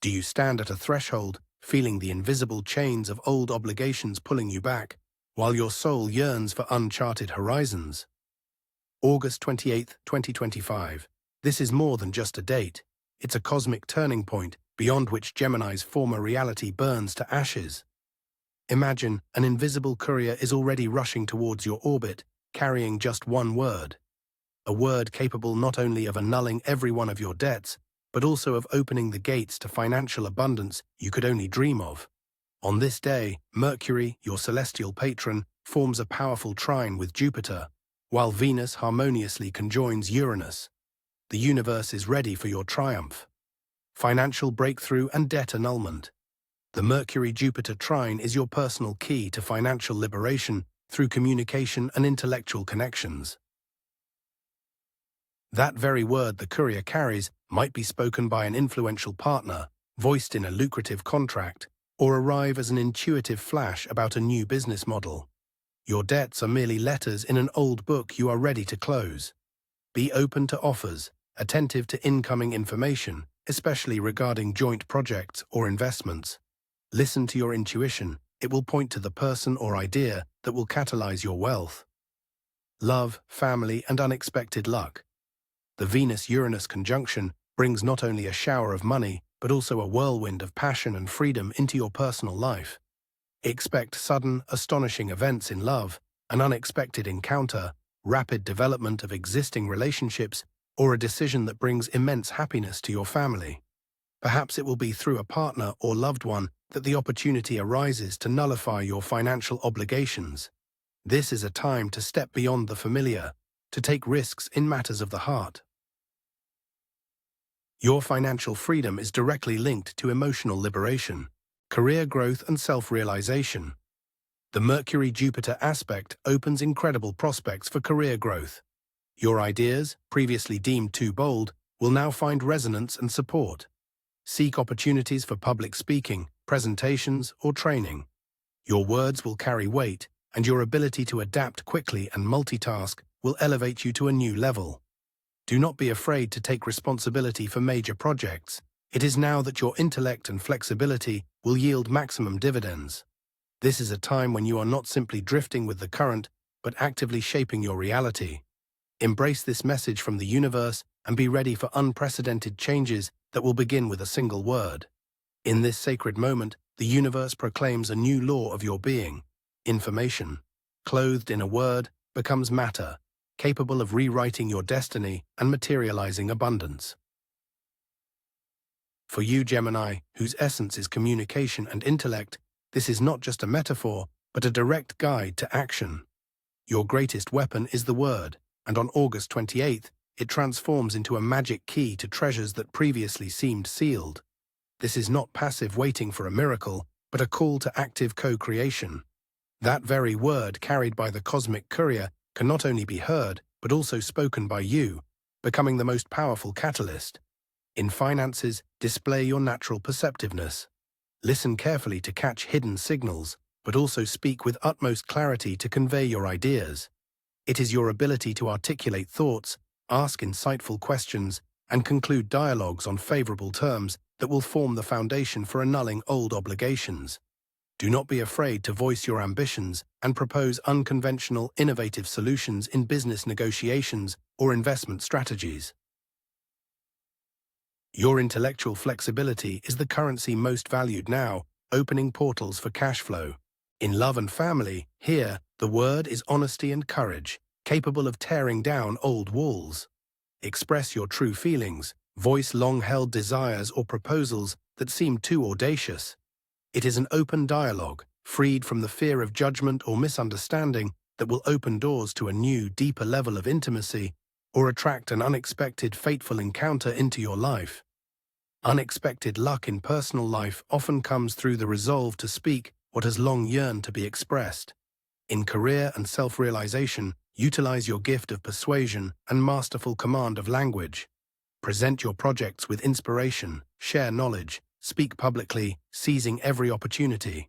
Do you stand at a threshold, feeling the invisible chains of old obligations pulling you back, while your soul yearns for uncharted horizons? August 28, 2025. This is more than just a date. It's a cosmic turning point beyond which Gemini's former reality burns to ashes. Imagine an invisible courier is already rushing towards your orbit, carrying just one word. A word capable not only of annulling every one of your debts, but also of opening the gates to financial abundance you could only dream of. On this day, Mercury, your celestial patron, forms a powerful trine with Jupiter, while Venus harmoniously conjoins Uranus. The universe is ready for your triumph. Financial breakthrough and debt annulment. The Mercury-Jupiter trine is your personal key to financial liberation through communication and intellectual connections. That very word the courier carries might be spoken by an influential partner, voiced in a lucrative contract, or arrive as an intuitive flash about a new business model. Your debts are merely letters in an old book you are ready to close. Be open to offers, attentive to incoming information, especially regarding joint projects or investments. Listen to your intuition. It will point to the person or idea that will catalyze your wealth. Love, family, and unexpected luck. The Venus-Uranus conjunction brings not only a shower of money, but also a whirlwind of passion and freedom into your personal life. Expect sudden, astonishing events in love, an unexpected encounter, rapid development of existing relationships, or a decision that brings immense happiness to your family. Perhaps it will be through a partner or loved one that the opportunity arises to nullify your financial obligations. This is a time to step beyond the familiar, to take risks in matters of the heart. Your financial freedom is directly linked to emotional liberation, career growth, and self-realization. The Mercury-Jupiter aspect opens incredible prospects for career growth. Your ideas, previously deemed too bold, will now find resonance and support. Seek opportunities for public speaking, presentations, or training. Your words will carry weight, and your ability to adapt quickly and multitask will elevate you to a new level. Do not be afraid to take responsibility for major projects. It is now that your intellect and flexibility will yield maximum dividends. This is a time when you are not simply drifting with the current, but actively shaping your reality. Embrace this message from the universe and be ready for unprecedented changes that will begin with a single word. In this sacred moment, the universe proclaims a new law of your being. Information, clothed in a word, becomes matter, capable of rewriting your destiny and materializing abundance. For you, Gemini, whose essence is communication and intellect, this is not just a metaphor, but a direct guide to action. Your greatest weapon is the word, and on August 28th, it transforms into a magic key to treasures that previously seemed sealed. This is not passive waiting for a miracle, but a call to active co-creation. That very word carried by the cosmic courier can not only be heard, but also spoken by you, becoming the most powerful catalyst. In finances, display your natural perceptiveness. Listen carefully to catch hidden signals, but also speak with utmost clarity to convey your ideas. It is your ability to articulate thoughts, ask insightful questions, and conclude dialogues on favorable terms that will form the foundation for annulling old obligations. Do not be afraid to voice your ambitions and propose unconventional, innovative solutions in business negotiations or investment strategies. Your intellectual flexibility is the currency most valued now, opening portals for cash flow. In love and family, here, the word is honesty and courage, capable of tearing down old walls. Express your true feelings, voice long-held desires or proposals that seem too audacious. It is an open dialogue, freed from the fear of judgment or misunderstanding, that will open doors to a new, deeper level of intimacy or attract an unexpected, fateful encounter into your life. Unexpected luck in personal life often comes through the resolve to speak what has long yearned to be expressed. In career and self-realization, utilize your gift of persuasion and masterful command of language. Present your projects with inspiration, share knowledge, speak publicly, seizing every opportunity.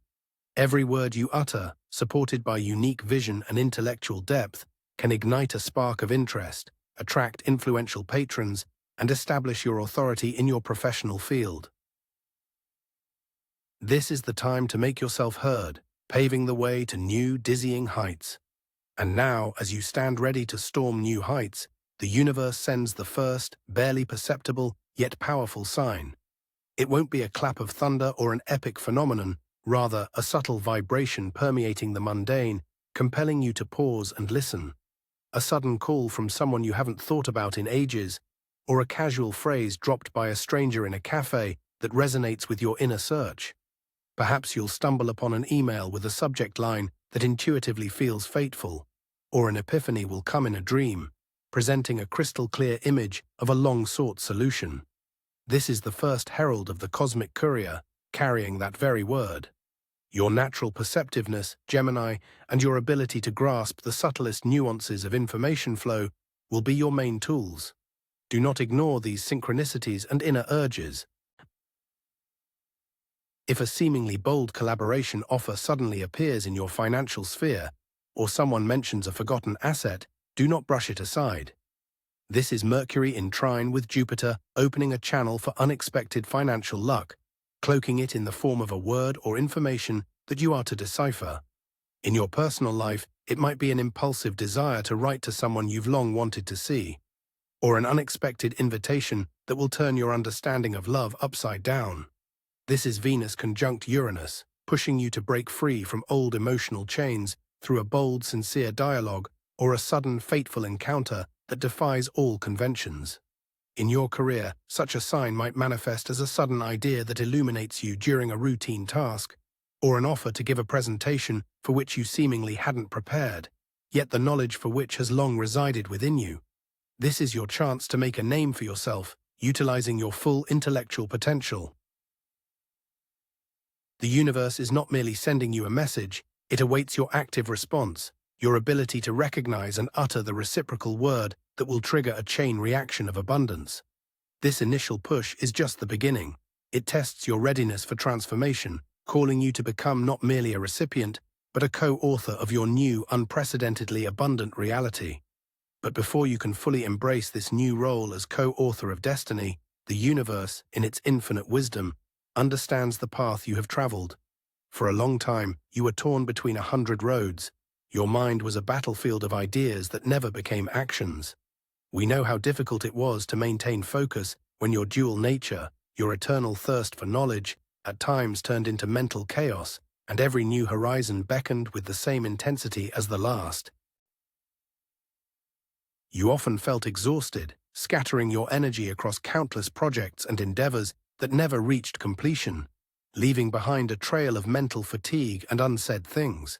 Every word you utter, supported by unique vision and intellectual depth, can ignite a spark of interest, attract influential patrons, and establish your authority in your professional field. This is the time to make yourself heard, paving the way to new, dizzying heights. And now, as you stand ready to storm new heights, the universe sends the first, barely perceptible, yet powerful sign. It won't be a clap of thunder or an epic phenomenon, rather a subtle vibration permeating the mundane, compelling you to pause and listen. A sudden call from someone you haven't thought about in ages, or a casual phrase dropped by a stranger in a cafe that resonates with your inner search. Perhaps you'll stumble upon an email with a subject line that intuitively feels fateful, or an epiphany will come in a dream, presenting a crystal-clear image of a long-sought solution. This is the first herald of the cosmic courier, carrying that very word. Your natural perceptiveness, Gemini, and your ability to grasp the subtlest nuances of information flow will be your main tools. Do not ignore these synchronicities and inner urges. If a seemingly bold collaboration offer suddenly appears in your financial sphere, or someone mentions a forgotten asset, do not brush it aside. This is Mercury in trine with Jupiter, opening a channel for unexpected financial luck, cloaking it in the form of a word or information that you are to decipher. In your personal life, it might be an impulsive desire to write to someone you've long wanted to see, or an unexpected invitation that will turn your understanding of love upside down. This is Venus conjunct Uranus, pushing you to break free from old emotional chains through a bold, sincere dialogue or a sudden, fateful encounter that defies all conventions. In your career, such a sign might manifest as a sudden idea that illuminates you during a routine task, or an offer to give a presentation for which you seemingly hadn't prepared, yet the knowledge for which has long resided within you. This is your chance to make a name for yourself, utilizing your full intellectual potential. The universe is not merely sending you a message, it awaits your active response, your ability to recognize and utter the reciprocal word that will trigger a chain reaction of abundance. This initial push is just the beginning. It tests your readiness for transformation, calling you to become not merely a recipient, but a co-author of your new, unprecedentedly abundant reality. But before you can fully embrace this new role as co-author of destiny, the universe, in its infinite wisdom, understands the path you have traveled. For a long time, you were torn between 100 roads. Your mind was a battlefield of ideas that never became actions. We know how difficult it was to maintain focus when your dual nature, your eternal thirst for knowledge, at times turned into mental chaos, and every new horizon beckoned with the same intensity as the last. You often felt exhausted, scattering your energy across countless projects and endeavors that never reached completion, leaving behind a trail of mental fatigue and unsaid things.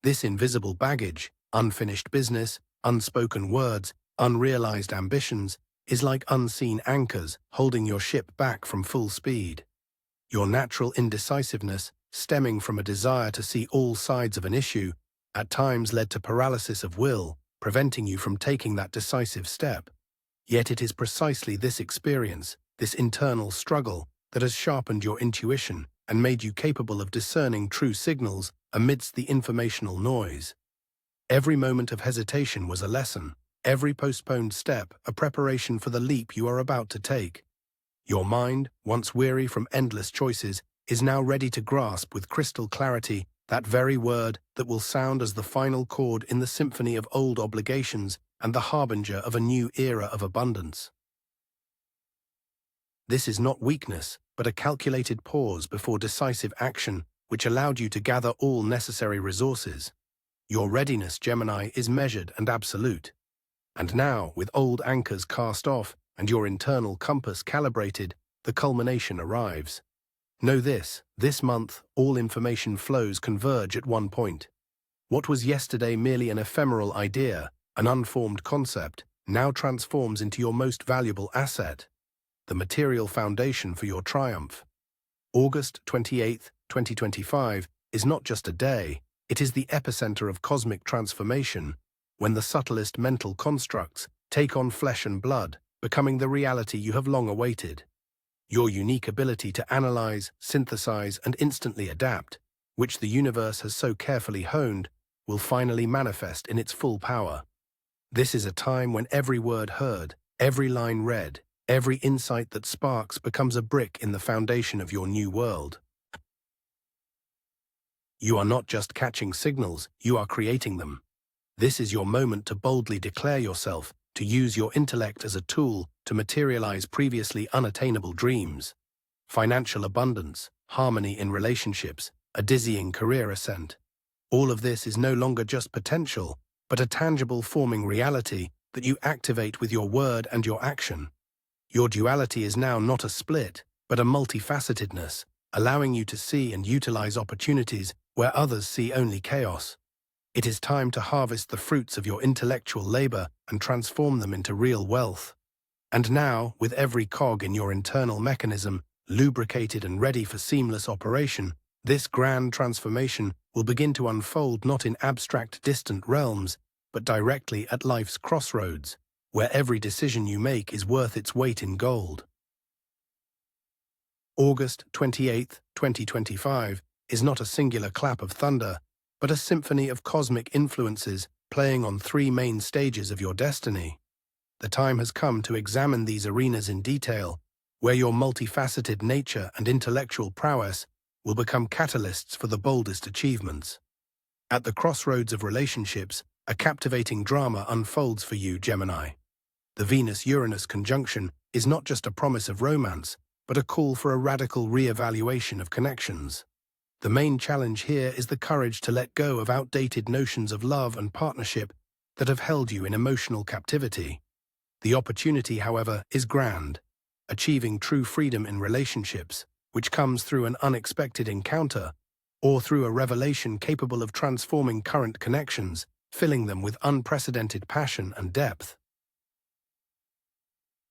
This invisible baggage, unfinished business, unspoken words, unrealized ambitions, is like unseen anchors holding your ship back from full speed. Your natural indecisiveness, stemming from a desire to see all sides of an issue, at times led to paralysis of will, preventing you from taking that decisive step. Yet it is precisely this experience, this internal struggle, that has sharpened your intuition and made you capable of discerning true signals amidst the informational noise. Every moment of hesitation was a lesson, every postponed step a preparation for the leap you are about to take. Your mind, once weary from endless choices, is now ready to grasp with crystal clarity that very word that will sound as the final chord in the symphony of old obligations and the harbinger of a new era of abundance. This is not weakness, but a calculated pause before decisive action, which allowed you to gather all necessary resources. Your readiness, Gemini, is measured and absolute. And now, with old anchors cast off and your internal compass calibrated, the culmination arrives. Know this month, all information flows converge at one point. What was yesterday merely an ephemeral idea, an unformed concept, now transforms into your most valuable asset, the material foundation for your triumph. August 28, 2025 is not just a day, it is the epicenter of cosmic transformation, when the subtlest mental constructs take on flesh and blood, becoming the reality you have long awaited. Your unique ability to analyze, synthesize, and instantly adapt, which the universe has so carefully honed, will finally manifest in its full power. This is a time when every word heard, every line read, every insight that sparks becomes a brick in the foundation of your new world. You are not just catching signals, you are creating them. This is your moment to boldly declare yourself, to use your intellect as a tool to materialize previously unattainable dreams. Financial abundance, harmony in relationships, a dizzying career ascent. All of this is no longer just potential, but a tangible forming reality that you activate with your word and your action. Your duality is now not a split, but a multifacetedness, allowing you to see and utilize opportunities where others see only chaos. It is time to harvest the fruits of your intellectual labor and transform them into real wealth. And now, with every cog in your internal mechanism lubricated and ready for seamless operation, this grand transformation will begin to unfold not in abstract distant realms, but directly at life's crossroads, where every decision you make is worth its weight in gold. August 28, 2025 is not a singular clap of thunder, but a symphony of cosmic influences playing on three main stages of your destiny. The time has come to examine these arenas in detail, where your multifaceted nature and intellectual prowess will become catalysts for the boldest achievements. At the crossroads of relationships, a captivating drama unfolds for you, Gemini. The Venus-Uranus conjunction is not just a promise of romance, but a call for a radical re-evaluation of connections. The main challenge here is the courage to let go of outdated notions of love and partnership that have held you in emotional captivity. The opportunity, however, is grand, achieving true freedom in relationships, which comes through an unexpected encounter, or through a revelation capable of transforming current connections, filling them with unprecedented passion and depth.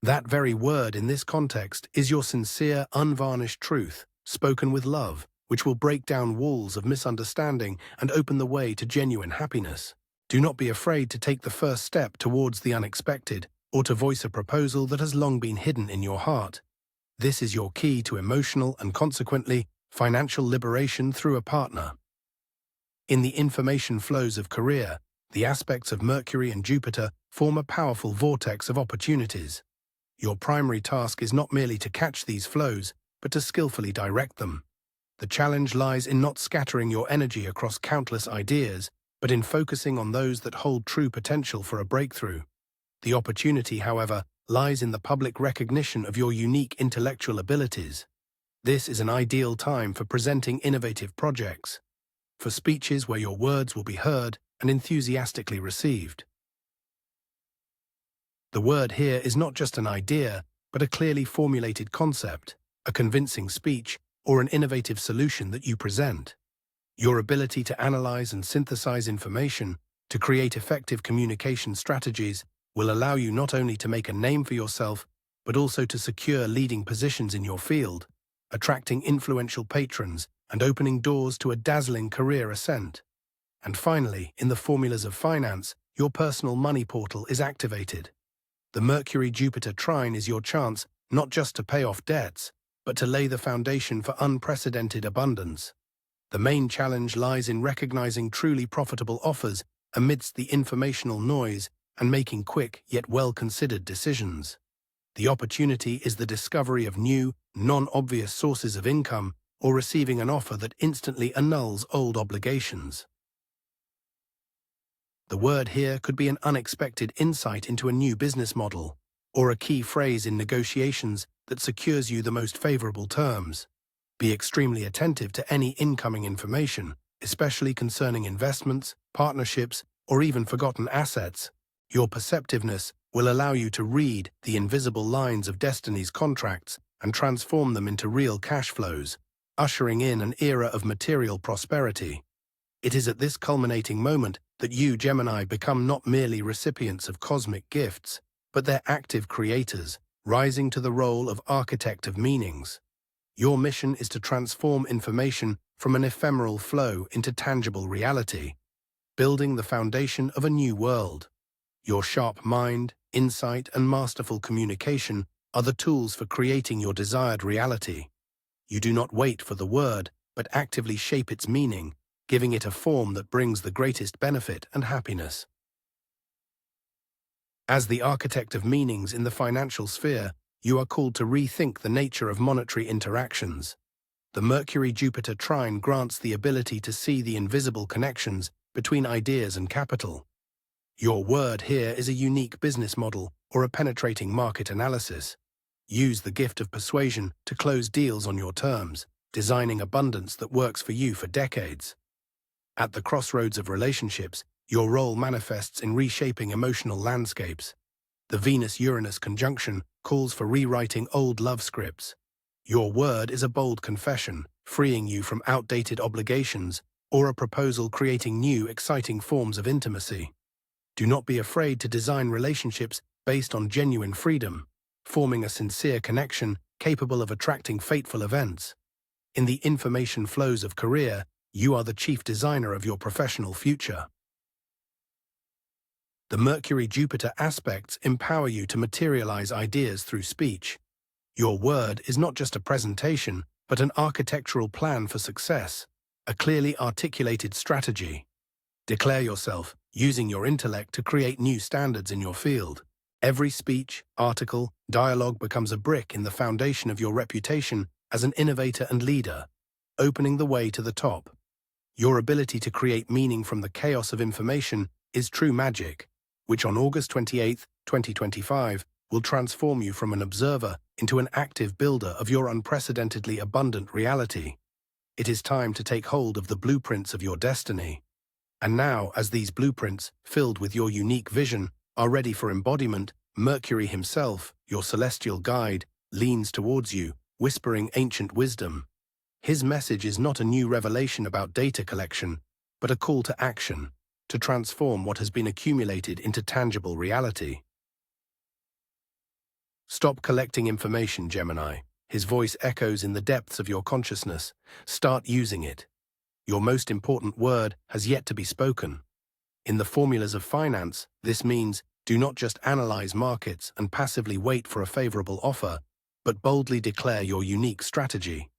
That very word in this context is your sincere, unvarnished truth, spoken with love, which will break down walls of misunderstanding and open the way to genuine happiness. Do not be afraid to take the first step towards the unexpected, or to voice a proposal that has long been hidden in your heart. This is your key to emotional and consequently financial liberation through a partner. In the information flows of career, the aspects of Mercury and Jupiter form a powerful vortex of opportunities. Your primary task is not merely to catch these flows, but to skillfully direct them. The challenge lies in not scattering your energy across countless ideas, but in focusing on those that hold true potential for a breakthrough. The opportunity, however, lies in the public recognition of your unique intellectual abilities. This is an ideal time for presenting innovative projects, for speeches where your words will be heard and enthusiastically received. The word here is not just an idea, but a clearly formulated concept, a convincing speech, or an innovative solution that you present. Your ability to analyze and synthesize information, to create effective communication strategies, will allow you not only to make a name for yourself, but also to secure leading positions in your field, attracting influential patrons and opening doors to a dazzling career ascent. And finally, in the formulas of finance, your personal money portal is activated. The Mercury-Jupiter trine is your chance not just to pay off debts, but to lay the foundation for unprecedented abundance. The main challenge lies in recognizing truly profitable offers amidst the informational noise and making quick yet well-considered decisions. The opportunity is the discovery of new, non-obvious sources of income or receiving an offer that instantly annuls old obligations. The word here could be an unexpected insight into a new business model, or a key phrase in negotiations that secures you the most favorable terms. Be extremely attentive to any incoming information, especially concerning investments, partnerships, or even forgotten assets. Your perceptiveness will allow you to read the invisible lines of destiny's contracts and transform them into real cash flows, ushering in an era of material prosperity. It is at this culminating moment that you, Gemini, become not merely recipients of cosmic gifts, but their active creators, rising to the role of architect of meanings. Your mission is to transform information from an ephemeral flow into tangible reality, building the foundation of a new world. Your sharp mind, insight, and masterful communication are the tools for creating your desired reality. You do not wait for the word, but actively shape its meaning, giving it a form that brings the greatest benefit and happiness. As the architect of meanings in the financial sphere, you are called to rethink the nature of monetary interactions. The Mercury-Jupiter trine grants the ability to see the invisible connections between ideas and capital. Your word here is a unique business model or a penetrating market analysis. Use the gift of persuasion to close deals on your terms, designing abundance that works for you for decades. At the crossroads of relationships, your role manifests in reshaping emotional landscapes. The Venus-Uranus conjunction calls for rewriting old love scripts. Your word is a bold confession, freeing you from outdated obligations, or a proposal creating new, exciting forms of intimacy. Do not be afraid to design relationships based on genuine freedom, forming a sincere connection capable of attracting fateful events. In the information flows of career, you are the chief designer of your professional future. The Mercury-Jupiter aspects empower you to materialize ideas through speech. Your word is not just a presentation, but an architectural plan for success, a clearly articulated strategy. Declare yourself, using your intellect to create new standards in your field. Every speech, article, dialogue becomes a brick in the foundation of your reputation as an innovator and leader, opening the way to the top. Your ability to create meaning from the chaos of information is true magic, which on August 28, 2025, will transform you from an observer into an active builder of your unprecedentedly abundant reality. It is time to take hold of the blueprints of your destiny. And now, as these blueprints, filled with your unique vision, are ready for embodiment, Mercury himself, your celestial guide, leans towards you, whispering ancient wisdom. His message is not a new revelation about data collection, but a call to action, to transform what has been accumulated into tangible reality. Stop collecting information, Gemini. His voice echoes in the depths of your consciousness. Start using it. Your most important word has yet to be spoken. In the formulas of finance, this means do not just analyze markets and passively wait for a favorable offer, but boldly declare your unique strategy.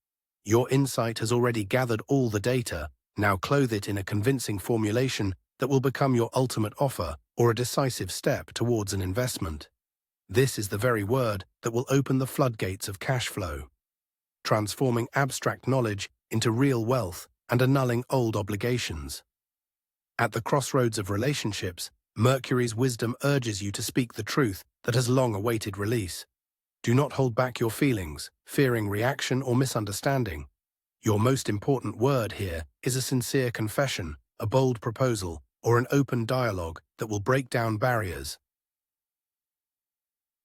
Your insight has already gathered all the data. Now clothe it in a convincing formulation that will become your ultimate offer or a decisive step towards an investment. This is the very word that will open the floodgates of cash flow, transforming abstract knowledge into real wealth and annulling old obligations. At the crossroads of relationships, Mercury's wisdom urges you to speak the truth that has long awaited release. Do not hold back your feelings, fearing reaction or misunderstanding. Your most important word here is a sincere confession, a bold proposal, or an open dialogue that will break down barriers.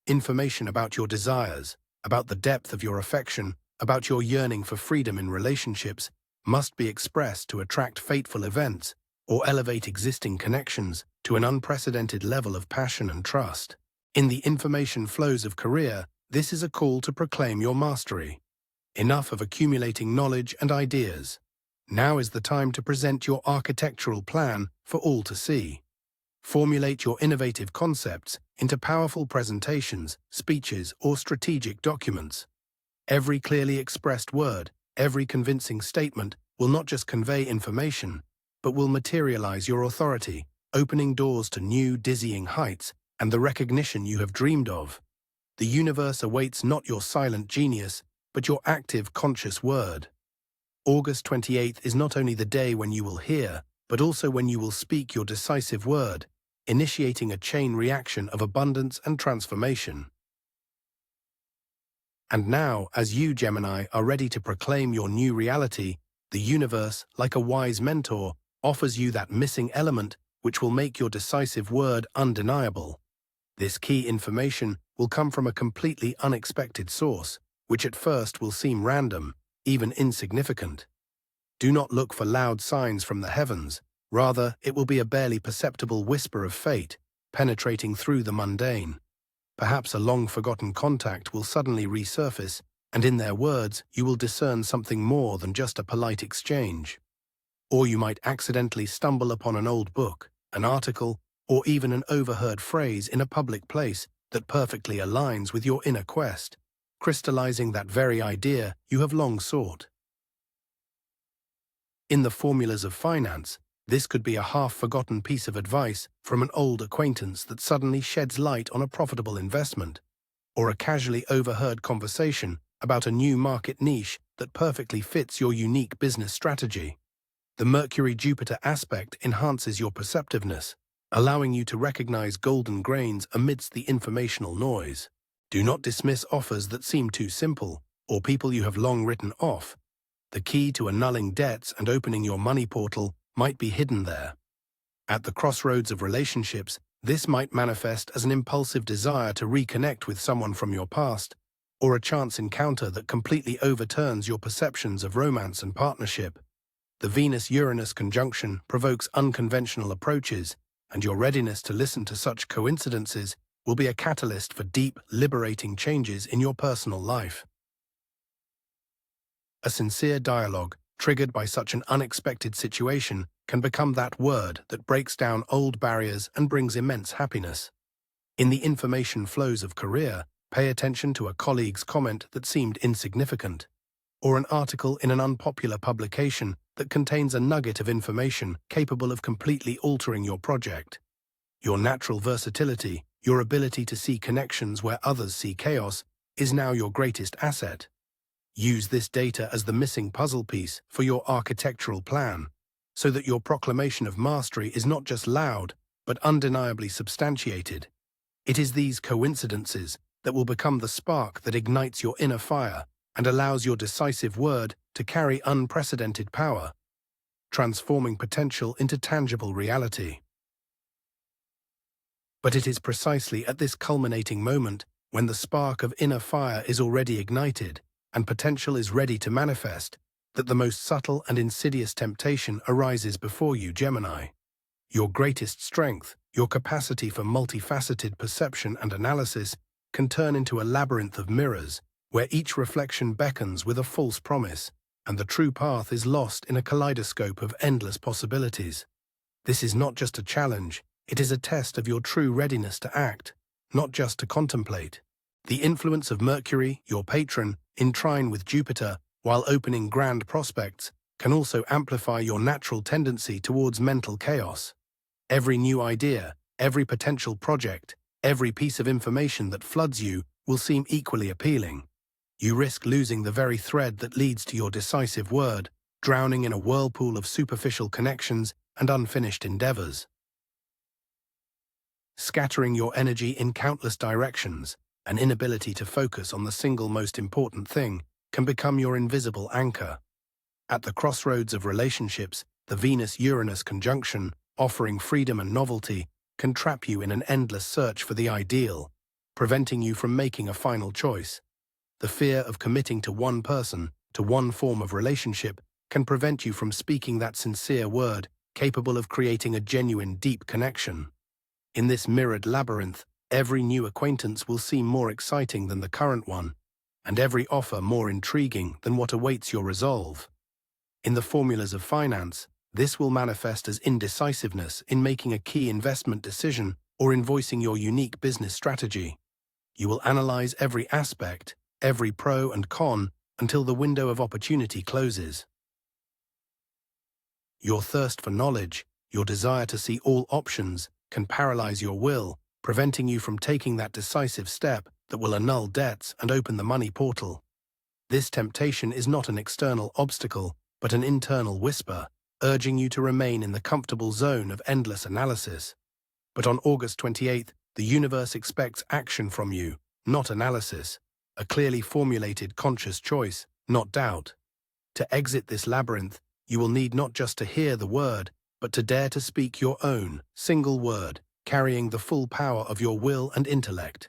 Information about your desires, about the depth of your affection, about your yearning for freedom in relationships, must be expressed to attract fateful events or elevate existing connections to an unprecedented level of passion and trust. In the information flows of career, this is a call to proclaim your mastery. Enough of accumulating knowledge and ideas. Now is the time to present your architectural plan for all to see. Formulate your innovative concepts into powerful presentations, speeches, or strategic documents. Every clearly expressed word, every convincing statement will not just convey information, but will materialize your authority, opening doors to new, dizzying heights and the recognition you have dreamed of. The universe awaits not your silent genius, but your active, conscious word. August 28th is not only the day when you will hear, but also when you will speak your decisive word, initiating a chain reaction of abundance and transformation. And now, as you, Gemini, are ready to proclaim your new reality, the universe, like a wise mentor, offers you that missing element which will make your decisive word undeniable. This key information will come from a completely unexpected source, which at first will seem random, even insignificant. Do not look for loud signs from the heavens. Rather, it will be a barely perceptible whisper of fate, penetrating through the mundane. Perhaps a long-forgotten contact will suddenly resurface, and in their words, you will discern something more than just a polite exchange. Or you might accidentally stumble upon an old book, an article, or even an overheard phrase in a public place that perfectly aligns with your inner quest, crystallizing that very idea you have long sought. In the formulas of finance, this could be a half-forgotten piece of advice from an old acquaintance that suddenly sheds light on a profitable investment, or a casually overheard conversation about a new market niche that perfectly fits your unique business strategy. The Mercury-Jupiter aspect enhances your perceptiveness, allowing you to recognize golden grains amidst the informational noise. Do not dismiss offers that seem too simple, or people you have long written off. The key to annulling debts and opening your money portal might be hidden there. At the crossroads of relationships, this might manifest as an impulsive desire to reconnect with someone from your past, or a chance encounter that completely overturns your perceptions of romance and partnership. The Venus-Uranus conjunction provokes unconventional approaches, and your readiness to listen to such coincidences will be a catalyst for deep, liberating changes in your personal life. A sincere dialogue, triggered by such an unexpected situation, can become that word that breaks down old barriers and brings immense happiness. In the information flows of career, pay attention to a colleague's comment that seemed insignificant, or an article in an unpopular publication that contains a nugget of information capable of completely altering your project. Your natural versatility, your ability to see connections where others see chaos, is now your greatest asset. Use this data as the missing puzzle piece for your architectural plan, so that your proclamation of mastery is not just loud, but undeniably substantiated. It is these coincidences that will become the spark that ignites your inner fire and allows your decisive word to carry unprecedented power, transforming potential into tangible reality. But it is precisely at this culminating moment, when the spark of inner fire is already ignited and potential is ready to manifest, that the most subtle and insidious temptation arises before you, Gemini. Your greatest strength, your capacity for multifaceted perception and analysis, can turn into a labyrinth of mirrors, where each reflection beckons with a false promise, and the true path is lost in a kaleidoscope of endless possibilities. This is not just a challenge, it is a test of your true readiness to act, not just to contemplate. The influence of Mercury, your patron, in trine with Jupiter, while opening grand prospects, can also amplify your natural tendency towards mental chaos. Every new idea, every potential project, every piece of information that floods you will seem equally appealing. You risk losing the very thread that leads to your decisive word, drowning in a whirlpool of superficial connections and unfinished endeavors. Scattering your energy in countless directions, an inability to focus on the single most important thing, can become your invisible anchor. At the crossroads of relationships, the Venus-Uranus conjunction, offering freedom and novelty, can trap you in an endless search for the ideal, preventing you from making a final choice. The fear of committing to one person, to one form of relationship, can prevent you from speaking that sincere word, capable of creating a genuine, deep connection. In this mirrored labyrinth, every new acquaintance will seem more exciting than the current one, and every offer more intriguing than what awaits your resolve. In the formulas of finance, this will manifest as indecisiveness in making a key investment decision or in voicing your unique business strategy. You will analyze every aspect, every pro and con, until the window of opportunity closes. Your thirst for knowledge, your desire to see all options, can paralyze your will, preventing you from taking that decisive step that will annul debts and open the money portal. This temptation is not an external obstacle, but an internal whisper, urging you to remain in the comfortable zone of endless analysis. But on August 28th, the universe expects action from you, not analysis, a clearly formulated conscious choice, not doubt. To exit this labyrinth, you will need not just to hear the word, but to dare to speak your own, single word, carrying the full power of your will and intellect.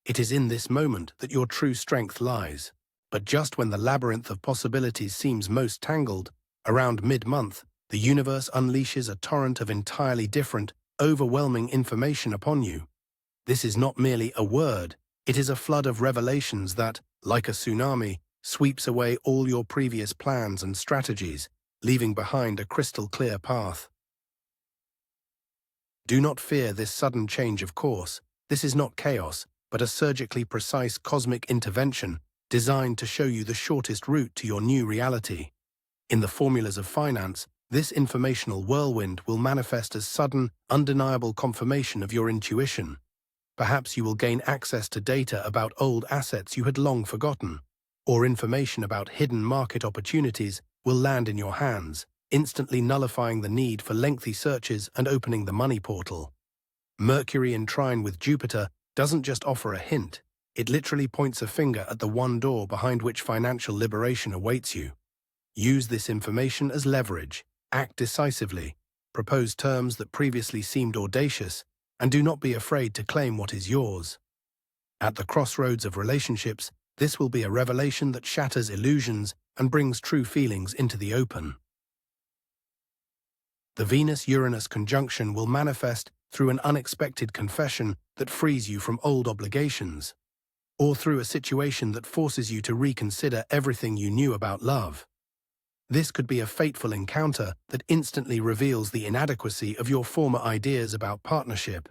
It is in this moment that your true strength lies. But just when the labyrinth of possibilities seems most tangled, around mid-month, the universe unleashes a torrent of entirely different, overwhelming information upon you. This is not merely a word, it is a flood of revelations that, like a tsunami, sweeps away all your previous plans and strategies, leaving behind a crystal-clear path. Do not fear this sudden change of course. This is not chaos, but a surgically precise cosmic intervention designed to show you the shortest route to your new reality. In the formulas of finance, this informational whirlwind will manifest as sudden, undeniable confirmation of your intuition. Perhaps you will gain access to data about old assets you had long forgotten, or information about hidden market opportunities will land in your hands, instantly nullifying the need for lengthy searches and opening the money portal. Mercury in trine with Jupiter doesn't just offer a hint, it literally points a finger at the one door behind which financial liberation awaits you. Use this information as leverage, act decisively, propose terms that previously seemed audacious, and do not be afraid to claim what is yours. At the crossroads of relationships, this will be a revelation that shatters illusions and brings true feelings into the open. The Venus-Uranus conjunction will manifest through an unexpected confession that frees you from old obligations, or through a situation that forces you to reconsider everything you knew about love. This could be a fateful encounter that instantly reveals the inadequacy of your former ideas about partnership.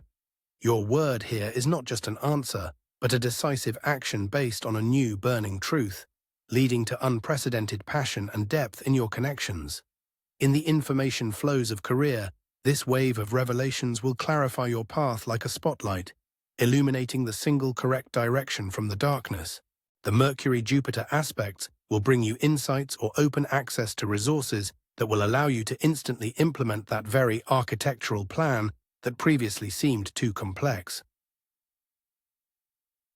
Your word here is not just an answer, but a decisive action based on a new burning truth, leading to unprecedented passion and depth in your connections. In the information flows of career, this wave of revelations will clarify your path like a spotlight, illuminating the single correct direction from the darkness. The Mercury-Jupiter aspects will bring you insights or open access to resources that will allow you to instantly implement that very architectural plan that previously seemed too complex.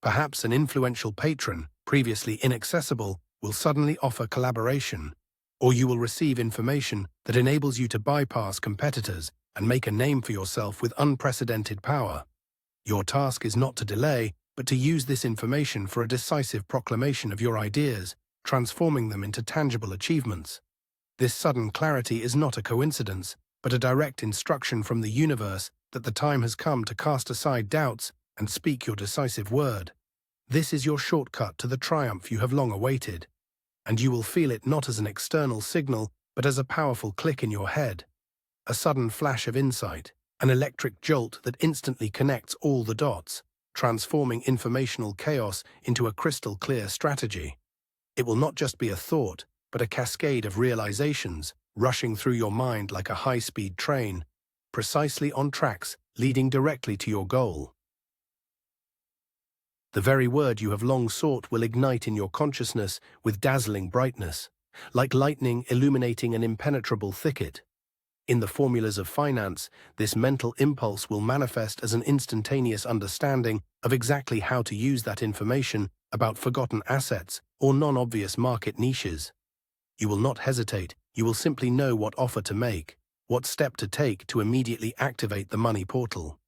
Perhaps an influential patron, previously inaccessible, will suddenly offer collaboration, or you will receive information that enables you to bypass competitors and make a name for yourself with unprecedented power. Your task is not to delay, but to use this information for a decisive proclamation of your ideas, transforming them into tangible achievements. This sudden clarity is not a coincidence, but a direct instruction from the universe that the time has come to cast aside doubts and speak your decisive word. This is your shortcut to the triumph you have long awaited, and you will feel it not as an external signal, but as a powerful click in your head. A sudden flash of insight, an electric jolt that instantly connects all the dots, transforming informational chaos into a crystal-clear strategy. It will not just be a thought, but a cascade of realizations rushing through your mind like a high-speed train, precisely on tracks leading directly to your goal. The very word you have long sought will ignite in your consciousness with dazzling brightness, like lightning illuminating an impenetrable thicket. In the formulas of finance, this mental impulse will manifest as an instantaneous understanding of exactly how to use that information about forgotten assets or non-obvious market niches. You will not hesitate, you will simply know what offer to make, what step to take to immediately activate the money portal.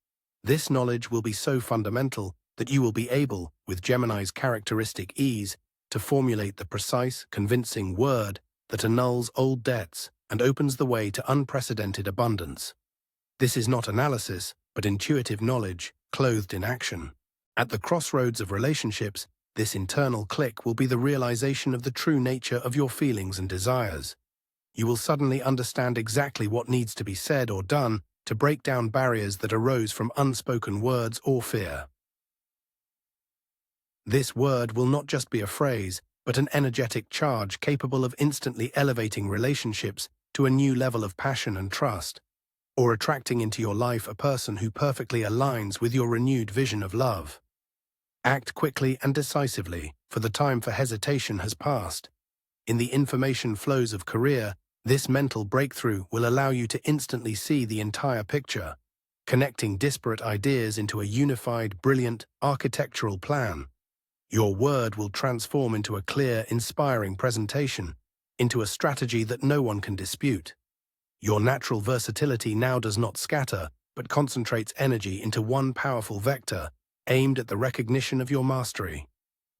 This knowledge will be so fundamental that you will be able, with Gemini's characteristic ease, to formulate the precise, convincing word that annuls old debts and opens the way to unprecedented abundance. This is not analysis, but intuitive knowledge, clothed in action. At the crossroads of relationships, this internal click will be the realization of the true nature of your feelings and desires. You will suddenly understand exactly what needs to be said or done to break down barriers that arose from unspoken words or fear. This word will not just be a phrase, but an energetic charge capable of instantly elevating relationships to a new level of passion and trust, or attracting into your life a person who perfectly aligns with your renewed vision of love. Act quickly and decisively, for the time for hesitation has passed. In the information flows of career, this mental breakthrough will allow you to instantly see the entire picture, connecting disparate ideas into a unified, brilliant, architectural plan. Your word will transform into a clear, inspiring presentation, into a strategy that no one can dispute. Your natural versatility now does not scatter, but concentrates energy into one powerful vector, aimed at the recognition of your mastery.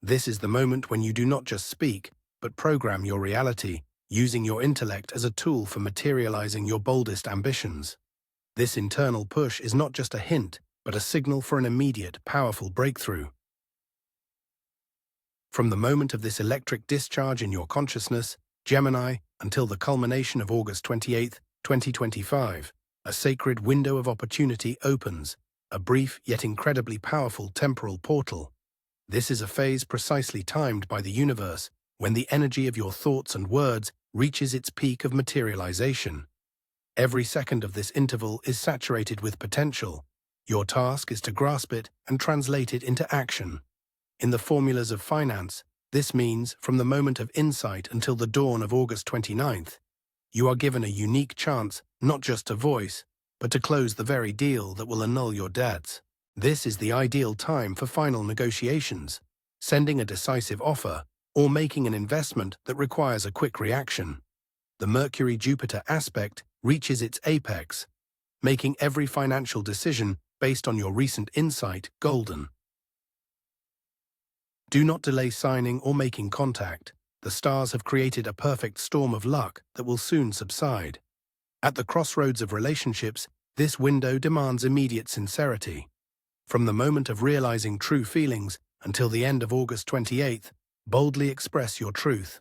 This is the moment when you do not just speak, but program your reality, using your intellect as a tool for materializing your boldest ambitions. This internal push is not just a hint, but a signal for an immediate, powerful breakthrough. From the moment of this electric discharge in your consciousness, Gemini, until the culmination of August 28, 2025, a sacred window of opportunity opens, a brief yet incredibly powerful temporal portal. This is a phase precisely timed by the universe, when the energy of your thoughts and words reaches its peak of materialization. Every second of this interval is saturated with potential. Your task is to grasp it and translate it into action. In the formulas of finance, This means, from the moment of insight until the dawn of August 29th, you are given a unique chance not just to voice, but to close the very deal that will annul your debts. This is the ideal time for final negotiations, sending a decisive offer, or making an investment that requires a quick reaction. The Mercury-Jupiter aspect reaches its apex, making every financial decision based on your recent insight golden. Do not delay signing or making contact. The stars have created a perfect storm of luck that will soon subside. At the crossroads of relationships, this window demands immediate sincerity. From the moment of realizing true feelings until the end of August 28th, boldly express your truth.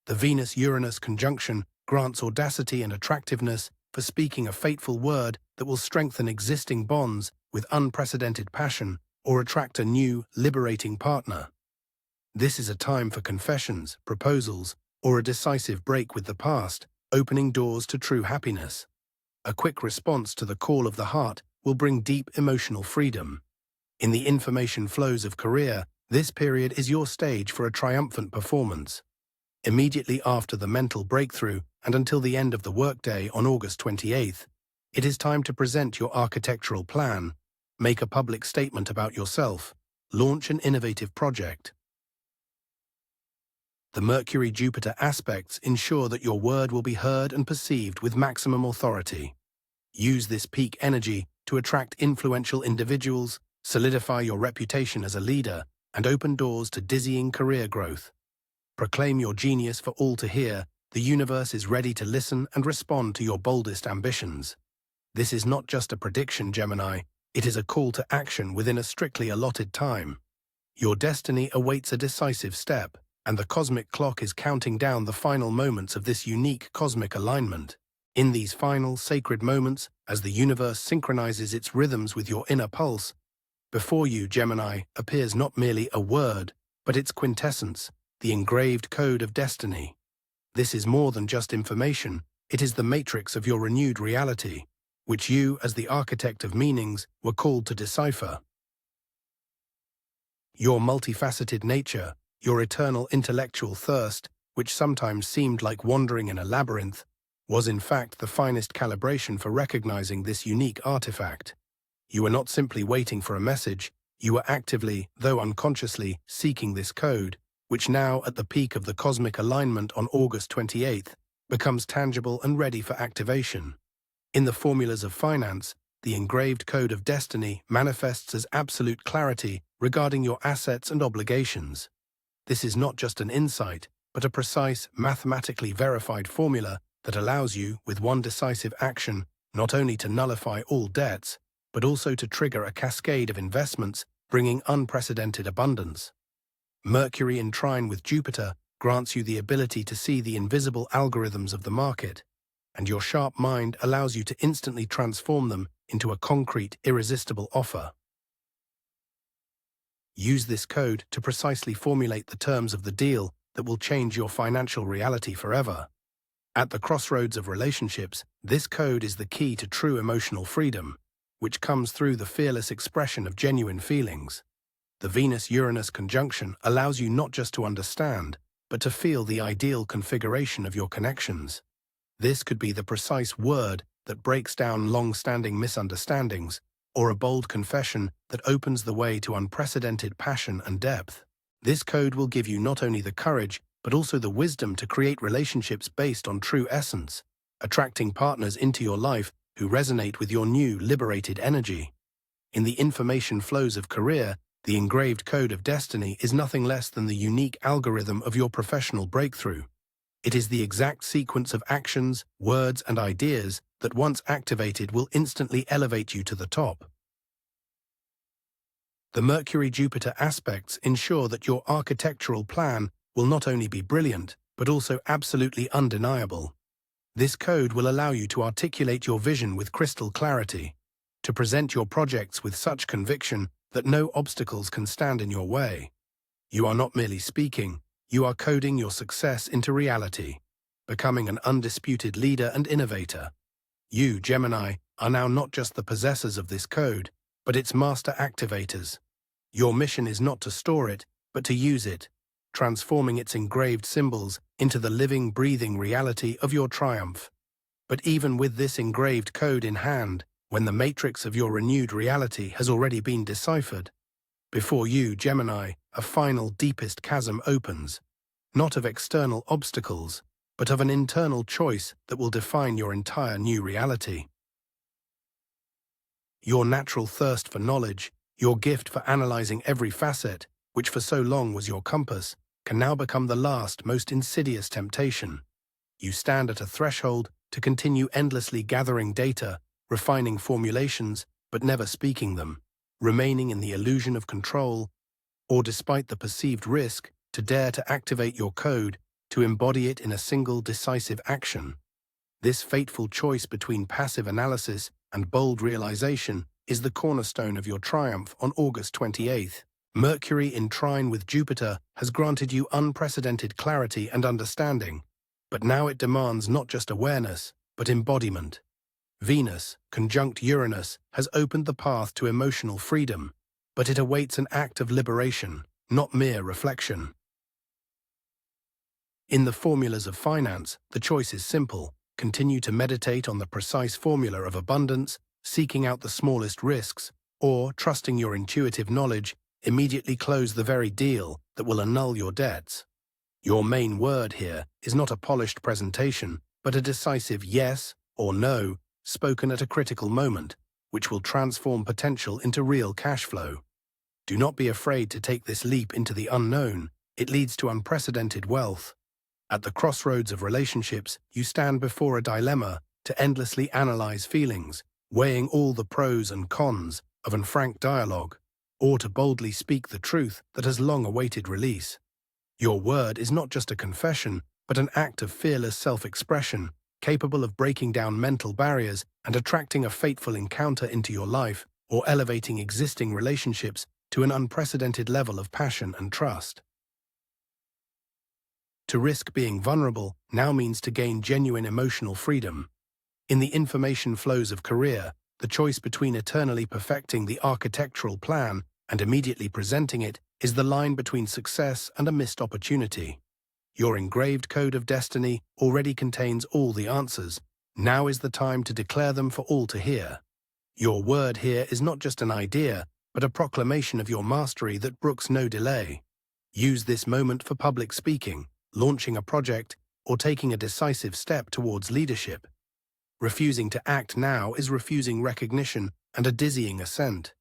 The Venus-Uranus conjunction grants audacity and attractiveness for speaking a fateful word that will strengthen existing bonds with unprecedented passion or attract a new, liberating partner. This is a time for confessions, proposals, or a decisive break with the past, opening doors to true happiness. A quick response to the call of the heart will bring deep emotional freedom. In the information flows of career, this period is your stage for a triumphant performance. Immediately after the mental breakthrough and until the end of the workday on August 28th, it is time to present your architectural plan, make a public statement about yourself, launch an innovative project. The Mercury-Jupiter aspects ensure that your word will be heard and perceived with maximum authority. Use this peak energy to attract influential individuals, solidify your reputation as a leader, and open doors to dizzying career growth. Proclaim your genius for all to hear. The universe is ready to listen and respond to your boldest ambitions. This is not just a prediction, Gemini. It is a call to action within a strictly allotted time. Your destiny awaits a decisive step, and the cosmic clock is counting down the final moments of this unique cosmic alignment. In these final, sacred moments, as the universe synchronizes its rhythms with your inner pulse, before you, Gemini, appears not merely a word, but its quintessence, the engraved code of destiny. This is more than just information, it is the matrix of your renewed reality, which you, as the architect of meanings, were called to decipher. Your multifaceted nature, your eternal intellectual thirst, which sometimes seemed like wandering in a labyrinth, was in fact the finest calibration for recognizing this unique artifact. You were not simply waiting for a message, you were actively, though unconsciously, seeking this code, which now, at the peak of the cosmic alignment on August 28th, becomes tangible and ready for activation. In the formulas of finance, the engraved code of destiny manifests as absolute clarity regarding your assets and obligations. This is not just an insight, but a precise, mathematically verified formula that allows you, with one decisive action, not only to nullify all debts, but also to trigger a cascade of investments, bringing unprecedented abundance. Mercury in trine with Jupiter grants you the ability to see the invisible algorithms of the market, and your sharp mind allows you to instantly transform them into a concrete, irresistible offer. Use this code to precisely formulate the terms of the deal that will change your financial reality forever. At the crossroads of relationships, this code is the key to true emotional freedom, which comes through the fearless expression of genuine feelings. The Venus-Uranus conjunction allows you not just to understand, but to feel the ideal configuration of your connections. This could be the precise word that breaks down long-standing misunderstandings, or a bold confession that opens the way to unprecedented passion and depth. This code will give you not only the courage, but also the wisdom to create relationships based on true essence, attracting partners into your life who resonate with your new, liberated energy. In the information flows of career, the engraved code of destiny is nothing less than the unique algorithm of your professional breakthrough. It is the exact sequence of actions, words, and ideas that once activated will instantly elevate you to the top. The Mercury-Jupiter aspects ensure that your architectural plan will not only be brilliant, but also absolutely undeniable. This code will allow you to articulate your vision with crystal clarity, to present your projects with such conviction that no obstacles can stand in your way. You are not merely speaking, you are coding your success into reality, becoming an undisputed leader and innovator. You, Gemini, are now not just the possessors of this code, but its master activators. Your mission is not to store it, but to use it, transforming its engraved symbols into the living, breathing reality of your triumph. But even with this engraved code in hand, when the matrix of your renewed reality has already been deciphered, before you, Gemini, a final deepest chasm opens, not of external obstacles, but of an internal choice that will define your entire new reality. Your natural thirst for knowledge, your gift for analyzing every facet, which for so long was your compass, can now become the last, most insidious temptation. You stand at a threshold to continue endlessly gathering data, refining formulations, but never speaking them, remaining in the illusion of control, or despite the perceived risk, to dare to activate your code, to embody it in a single decisive action. This fateful choice between passive analysis and bold realization is the cornerstone of your triumph on August 28th. Mercury in trine with Jupiter has granted you unprecedented clarity and understanding, but now it demands not just awareness, but embodiment. Venus, conjunct Uranus, has opened the path to emotional freedom, but it awaits an act of liberation, not mere reflection. In the formulas of finance, the choice is simple. Continue to meditate on the precise formula of abundance, seeking out the smallest risks, or, trusting your intuitive knowledge, immediately close the very deal that will annul your debts. Your main word here is not a polished presentation, but a decisive yes or no, spoken at a critical moment, which will transform potential into real cash flow. Do not be afraid to take this leap into the unknown. It leads to unprecedented wealth. At the crossroads of relationships, you stand before a dilemma to endlessly analyze feelings, weighing all the pros and cons of an frank dialogue, or to boldly speak the truth that has long awaited release. Your word is not just a confession, but an act of fearless self-expression, capable of breaking down mental barriers and attracting a fateful encounter into your life, or elevating existing relationships to an unprecedented level of passion and trust. To risk being vulnerable now means to gain genuine emotional freedom. In the information flows of career, the choice between eternally perfecting the architectural plan and immediately presenting it is the line between success and a missed opportunity. Your engraved code of destiny already contains all the answers. Now is the time to declare them for all to hear. Your word here is not just an idea, but a proclamation of your mastery that brooks no delay. Use this moment for public speaking, launching a project, or taking a decisive step towards leadership. Refusing to act now is refusing recognition and a dizzying ascent.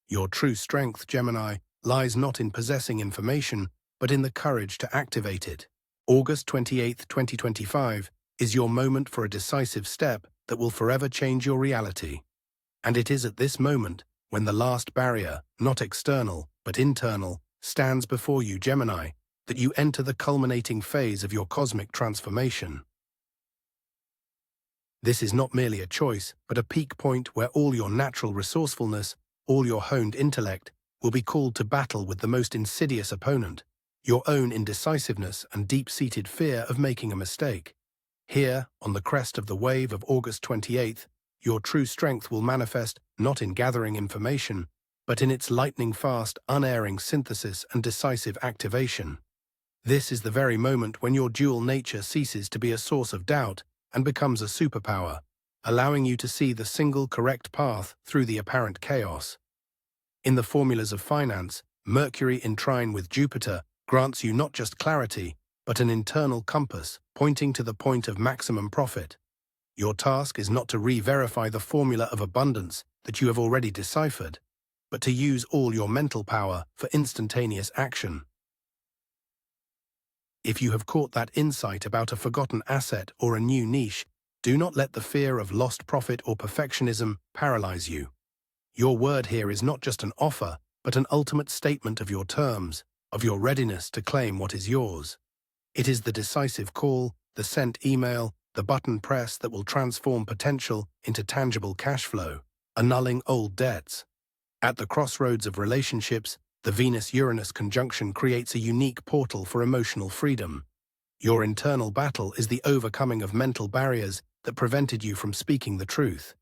Your true strength, Gemini, lies not in possessing information, but in the courage to activate it. August 28, 2025, is your moment for a decisive step that will forever change your reality. And it is at this moment, when the last barrier, not external, but internal, stands before you, Gemini, that you enter the culminating phase of your cosmic transformation. This is not merely a choice, but a peak point where all your natural resourcefulness, all your honed intellect, will be called to battle with the most insidious opponent, your own indecisiveness and deep-seated fear of making a mistake. Here, on the crest of the wave of August 28th, your true strength will manifest not in gathering information, but in its lightning-fast, unerring synthesis and decisive activation. This is the very moment when your dual nature ceases to be a source of doubt and becomes a superpower, allowing you to see the single correct path through the apparent chaos. In the formulas of finance, Mercury in trine with Jupiter grants you not just clarity, but an internal compass pointing to the point of maximum profit. Your task is not to re-verify the formula of abundance that you have already deciphered, but to use all your mental power for instantaneous action. If you have caught that insight about a forgotten asset or a new niche, do not let the fear of lost profit or perfectionism paralyze you. Your word here is not just an offer, but an ultimate statement of your terms, of your readiness to claim what is yours. It is the decisive call, the sent email, the button press that will transform potential into tangible cash flow, annulling old debts. At the crossroads of relationships, the Venus-Uranus conjunction creates a unique portal for emotional freedom. Your internal battle is the overcoming of mental barriers that prevented you from speaking the truth.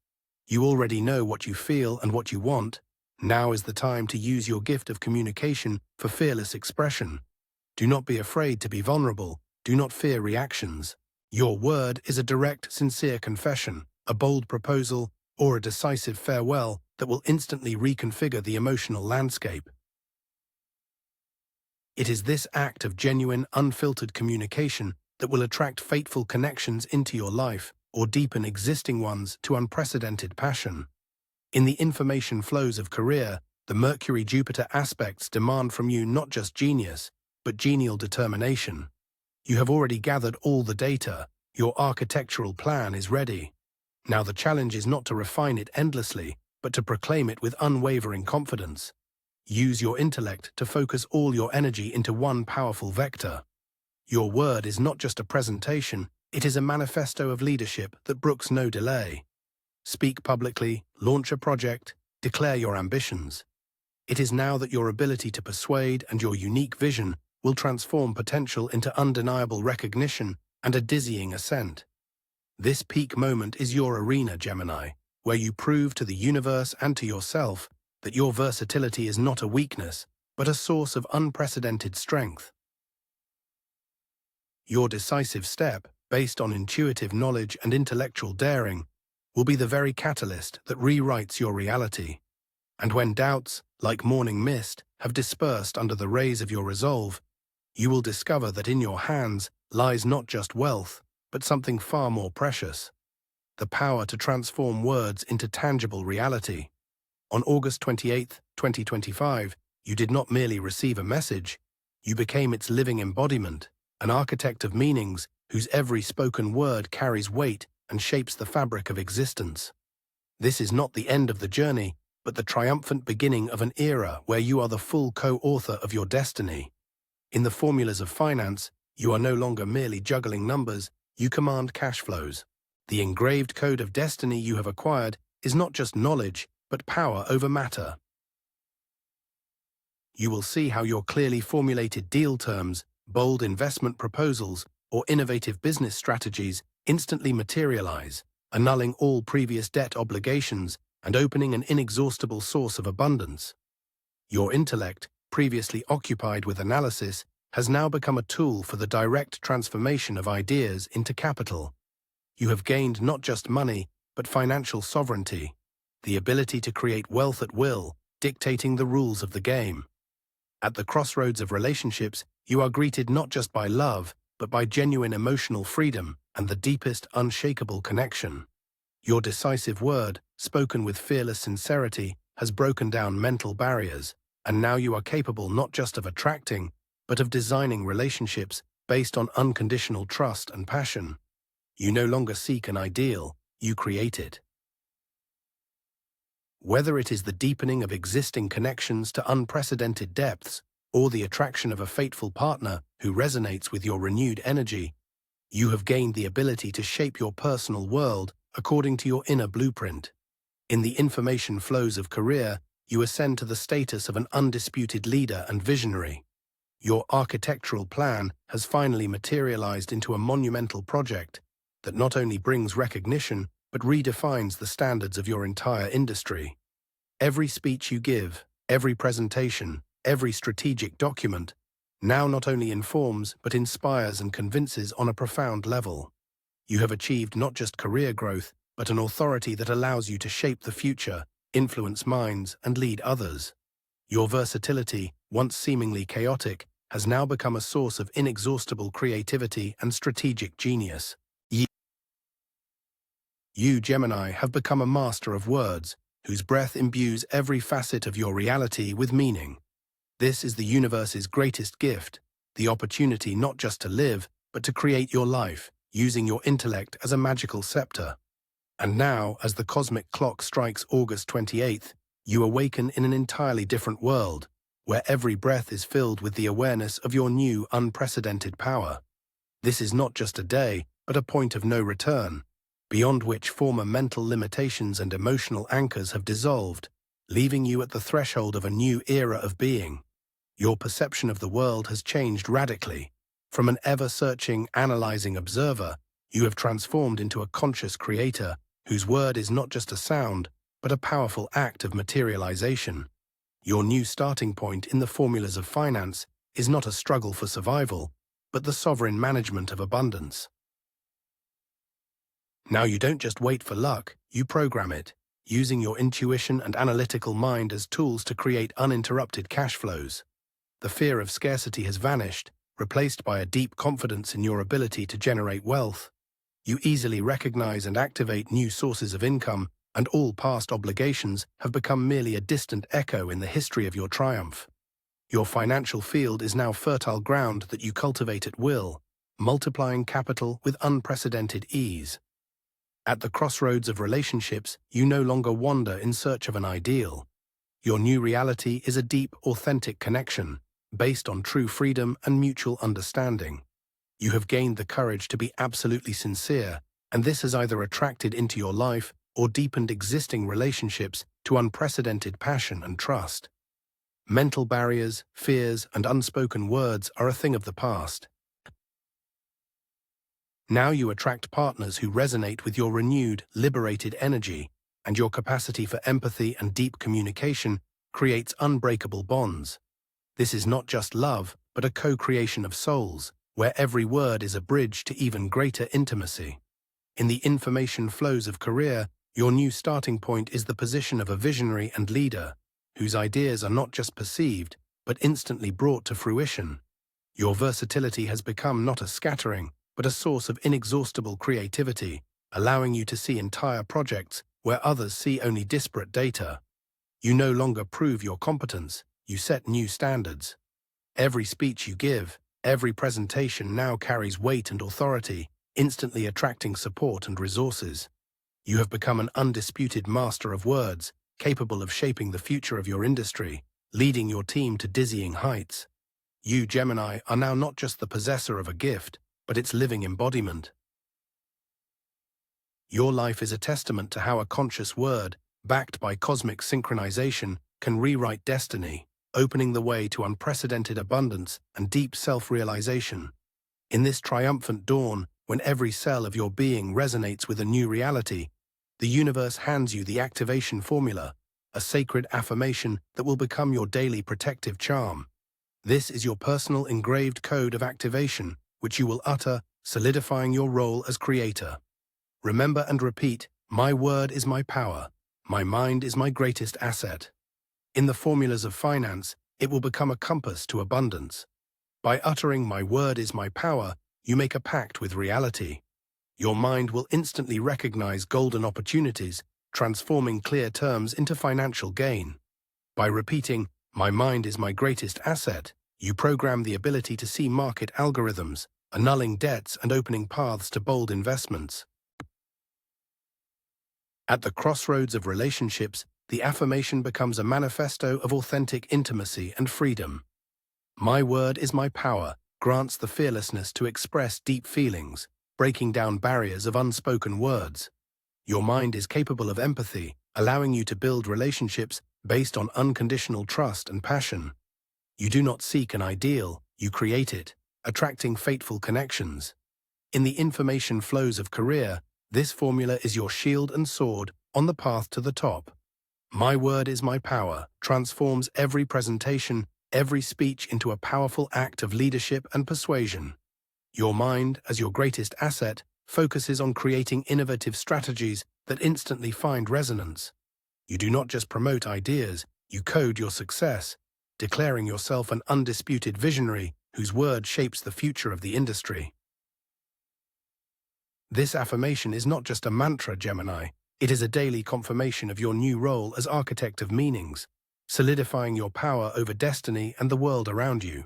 You already know what you feel and what you want. Now is the time to use your gift of communication for fearless expression. Do not be afraid to be vulnerable. Do not fear reactions. Your word is a direct, sincere confession, a bold proposal, or a decisive farewell that will instantly reconfigure the emotional landscape. It is this act of genuine, unfiltered communication that will attract fateful connections into your life or deepen existing ones to unprecedented passion. In the information flows of career, the Mercury-Jupiter aspects demand from you not just genius, but genial determination. You have already gathered all the data. Your architectural plan is ready. Now the challenge is not to refine it endlessly, but to proclaim it with unwavering confidence. Use your intellect to focus all your energy into one powerful vector. Your word is not just a presentation, it is a manifesto of leadership that brooks no delay. Speak publicly, launch a project, declare your ambitions. It is now that your ability to persuade and your unique vision will transform potential into undeniable recognition and a dizzying ascent. This peak moment is your arena, Gemini, where you prove to the universe and to yourself that your versatility is not a weakness, but a source of unprecedented strength. Your decisive step, based on intuitive knowledge and intellectual daring, will be the very catalyst that rewrites your reality. And when doubts, like morning mist, have dispersed under the rays of your resolve, you will discover that in your hands lies not just wealth, but something far more precious: the power to transform words into tangible reality. On August 28, 2025, you did not merely receive a message, you became its living embodiment, an architect of meanings whose every spoken word carries weight and shapes the fabric of existence. This is not the end of the journey, but the triumphant beginning of an era where you are the full co-author of your destiny. In the formulas of finance, you are no longer merely juggling numbers, you command cash flows. The engraved code of destiny you have acquired is not just knowledge, but power over matter. You will see how your clearly formulated deal terms, bold investment proposals, or innovative business strategies instantly materialize, annulling all previous debt obligations and opening an inexhaustible source of abundance. Your intellect, previously occupied with analysis, has now become a tool for the direct transformation of ideas into capital. You have gained not just money, but financial sovereignty, the ability to create wealth at will, dictating the rules of the game. At the crossroads of relationships, you are greeted not just by love, but by genuine emotional freedom and the deepest, unshakable connection. Your decisive word, spoken with fearless sincerity, has broken down mental barriers, and now you are capable not just of attracting, but of designing relationships based on unconditional trust and passion. You no longer seek an ideal, you create it. Whether it is the deepening of existing connections to unprecedented depths, or the attraction of a fateful partner who resonates with your renewed energy, you have gained the ability to shape your personal world according to your inner blueprint. In the information flows of career, you ascend to the status of an undisputed leader and visionary. Your architectural plan has finally materialized into a monumental project that not only brings recognition, but redefines the standards of your entire industry. Every speech you give, every presentation, every strategic document, now not only informs but inspires and convinces on a profound level. You have achieved not just career growth, but an authority that allows you to shape the future, influence minds, and lead others. Your versatility, once seemingly chaotic, has now become a source of inexhaustible creativity and strategic genius. You, Gemini, have become a master of words, whose breath imbues every facet of your reality with meaning. This is the universe's greatest gift, the opportunity not just to live, but to create your life, using your intellect as a magical scepter. And now, as the cosmic clock strikes August 28th, you awaken in an entirely different world, where every breath is filled with the awareness of your new, unprecedented power. This is not just a day, but a point of no return, beyond which former mental limitations and emotional anchors have dissolved, leaving you at the threshold of a new era of being. Your perception of the world has changed radically. From an ever-searching, analyzing observer, you have transformed into a conscious creator whose word is not just a sound, but a powerful act of materialization. Your new starting point in the formulas of finance is not a struggle for survival, but the sovereign management of abundance. Now you don't just wait for luck, you program it, using your intuition and analytical mind as tools to create uninterrupted cash flows. The fear of scarcity has vanished, replaced by a deep confidence in your ability to generate wealth. You easily recognize and activate new sources of income, and all past obligations have become merely a distant echo in the history of your triumph. Your financial field is now fertile ground that you cultivate at will, multiplying capital with unprecedented ease. At the crossroads of relationships, you no longer wander in search of an ideal. Your new reality is a deep, authentic connection, based on true freedom and mutual understanding. You have gained the courage to be absolutely sincere, and this has either attracted into your life or deepened existing relationships to unprecedented passion and trust. Mental barriers, fears, and unspoken words are a thing of the past. Now you attract partners who resonate with your renewed, liberated energy, and your capacity for empathy and deep communication creates unbreakable bonds. This is not just love, but a co-creation of souls, where every word is a bridge to even greater intimacy. In the information flows of career, your new starting point is the position of a visionary and leader, whose ideas are not just perceived, but instantly brought to fruition. Your versatility has become not a scattering, but a source of inexhaustible creativity, allowing you to see entire projects where others see only disparate data. You no longer prove your competence, you set new standards. Every speech you give, every presentation now carries weight and authority, instantly attracting support and resources. You have become an undisputed master of words, capable of shaping the future of your industry, leading your team to dizzying heights. You, Gemini, are now not just the possessor of a gift, but its living embodiment. Your life is a testament to how a conscious word, backed by cosmic synchronization, can rewrite destiny, opening the way to unprecedented abundance and deep self-realization. In this triumphant dawn, when every cell of your being resonates with a new reality, the universe hands you the activation formula, a sacred affirmation that will become your daily protective charm. This is your personal engraved code of activation, which you will utter, solidifying your role as creator. Remember and repeat, my word is my power, my mind is my greatest asset. In the formulas of finance, it will become a compass to abundance. By uttering my word is my power, you make a pact with reality. Your mind will instantly recognize golden opportunities, transforming clear terms into financial gain. By repeating, my mind is my greatest asset, you program the ability to see market algorithms, annulling debts and opening paths to bold investments. At the crossroads of relationships, the affirmation becomes a manifesto of authentic intimacy and freedom. My word is my power grants the fearlessness to express deep feelings, breaking down barriers of unspoken words. Your mind is capable of empathy, allowing you to build relationships based on unconditional trust and passion. You do not seek an ideal, you create it, attracting fateful connections. In the information flows of career, this formula is your shield and sword on the path to the top. My word is my power transforms every presentation, every speech into a powerful act of leadership and persuasion. Your mind, as your greatest asset, focuses on creating innovative strategies that instantly find resonance. You do not just promote ideas, you code your success, declaring yourself an undisputed visionary whose word shapes the future of the industry. This affirmation is not just a mantra, Gemini. It is a daily confirmation of your new role as architect of meanings, solidifying your power over destiny and the world around you.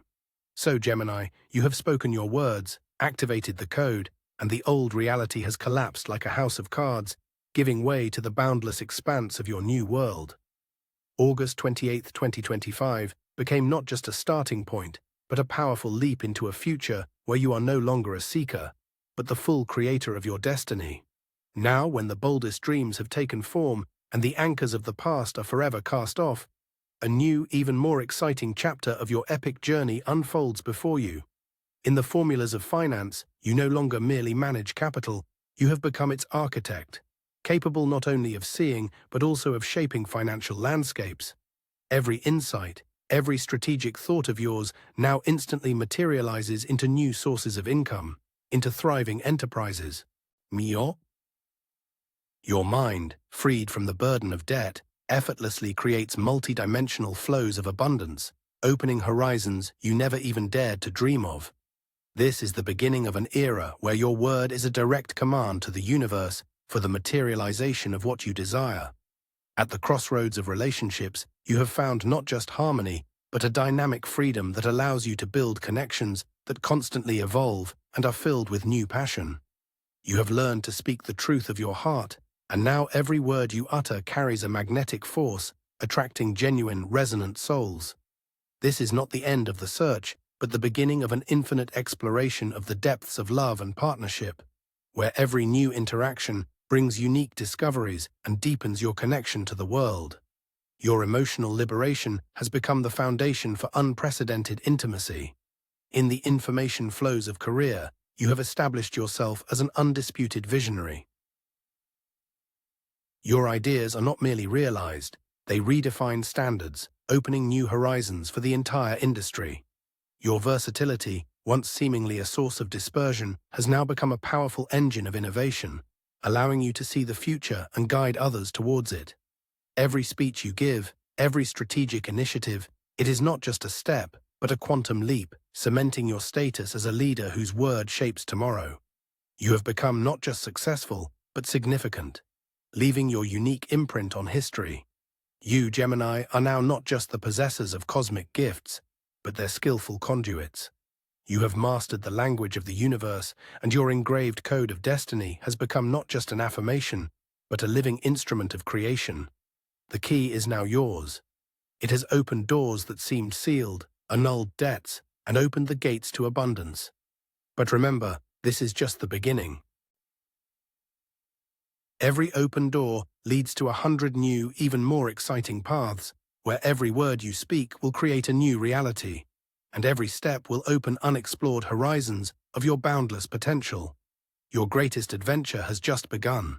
So, Gemini, you have spoken your words, activated the code, and the old reality has collapsed like a house of cards, giving way to the boundless expanse of your new world. August 28, 2025 became not just a starting point, but a powerful leap into a future where you are no longer a seeker, but the full creator of your destiny. Now, when the boldest dreams have taken form and the anchors of the past are forever cast off, a new, even more exciting chapter of your epic journey unfolds before you. In the formulas of finance, you no longer merely manage capital, you have become its architect, capable not only of seeing but also of shaping financial landscapes. Every insight, Every strategic thought of yours now instantly materializes into new sources of income, into thriving enterprises. Mio? Your mind, freed from the burden of debt, effortlessly creates multi-dimensional flows of abundance, opening horizons you never even dared to dream of. This is the beginning of an era where your word is a direct command to the universe for the materialization of what you desire. At the crossroads of relationships, you have found not just harmony, but a dynamic freedom that allows you to build connections that constantly evolve and are filled with new passion. You have learned to speak the truth of your heart, and now every word you utter carries a magnetic force, attracting genuine, resonant souls. This is not the end of the search, but the beginning of an infinite exploration of the depths of love and partnership, where every new interaction brings unique discoveries and deepens your connection to the world. Your emotional liberation has become the foundation for unprecedented intimacy. In the information flows of career, you have established yourself as an undisputed visionary. Your ideas are not merely realized, they redefine standards, opening new horizons for the entire industry. Your versatility, once seemingly a source of dispersion, has now become a powerful engine of innovation, allowing you to see the future and guide others towards it. Every speech you give, every strategic initiative, it is not just a step, but a quantum leap, cementing your status as a leader whose word shapes tomorrow. You have become not just successful, but significant, leaving your unique imprint on history. You, Gemini, are now not just the possessors of cosmic gifts, but their skillful conduits. You have mastered the language of the universe, and your engraved code of destiny has become not just an affirmation, but a living instrument of creation. The key is now yours. It has opened doors that seemed sealed, annulled debts, and opened the gates to abundance. But remember, this is just the beginning. Every open door leads to 100 new, even more exciting paths, where every word you speak will create a new reality, and every step will open unexplored horizons of your boundless potential. Your greatest adventure has just begun.